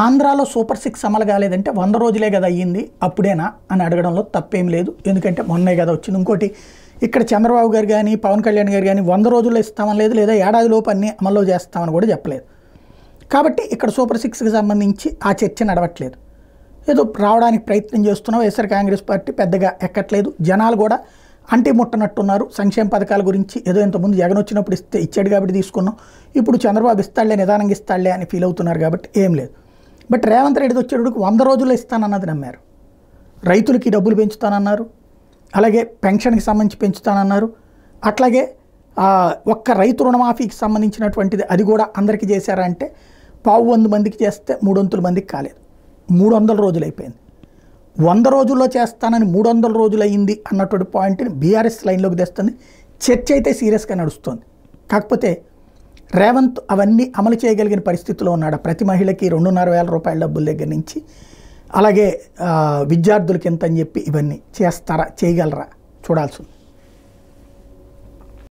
ఆంధ్రాలో సూపర్ 6 అమలు కాలేదంటే 100 రోజులే కదా అయ్యింది అప్పుడేనా అని అడగడంలో తప్పేం లేదు. ఎందుకంటే మొన్నే కదా వచ్చింది. ఇంకోటి ఇక్కడ చంద్రబాబు గారు కానీ పవన్ కళ్యాణ్ గారు కానీ 100 రోజుల్లో ఇస్తామని లేదు, లేదా ఏడాదిలోపు అన్ని అమల్లో చేస్తామని కూడా చెప్పలేదు. కాబట్టి ఇక్కడ సూపర్ 6కి సంబంధించి ఆ చర్చ నడవట్లేదు. ఏదో రావడానికి ప్రయత్నం చేస్తున్నాం. వైఎస్ఆర్ కాంగ్రెస్ పార్టీ పెద్దగా ఎక్కట్లేదు. జనాలు కూడా అంటి ముట్టనట్టున్నారు. సంక్షేమ పథకాల గురించి ఏదో ఇంతకుముందు జగన్ వచ్చినప్పుడు ఇచ్చాడు కాబట్టి తీసుకున్నాం, ఇప్పుడు చంద్రబాబు ఇస్తాడులే, నిదానంగా ఇస్తాడులే అని ఫీల్ అవుతున్నారు కాబట్టి ఏం లేదు. బట్ రేవంత్ రెడ్డి వచ్చేటప్పుడు 100 రోజుల్లో ఇస్తానన్నది నమ్మారు. రైతులకి డబ్బులు పెంచుతానన్నారు, అలాగే పెన్షన్కి సంబంధించి పెంచుతానన్నారు, అట్లాగే ఒక్క రైతు రుణమాఫీకి సంబంధించినటువంటిది అది కూడా అందరికీ చేశారా అంటే 1,000 మందికి చేస్తే 300 మందికి కాలేదు. 300 రోజులు అయిపోయింది. 100 రోజుల్లో చేస్తానని 300 రోజులు అయ్యింది అన్నటువంటి పాయింట్ని బీఆర్ఎస్ లైన్లోకి తెస్తుంది. చర్చ అయితే సీరియస్గా నడుస్తుంది. కాకపోతే రేవంత్ అవన్నీ అమలు చేయగలిగిన పరిస్థితిలో ఉన్నాడు. ప్రతి మహిళకి 2,500 రూపాయల డబ్బుల దగ్గర నుంచి, అలాగే విద్యార్థులకి ఎంత అని చెప్పి ఇవన్నీ చేస్తారా, చేయగలరా చూడాల్సి ఉంది.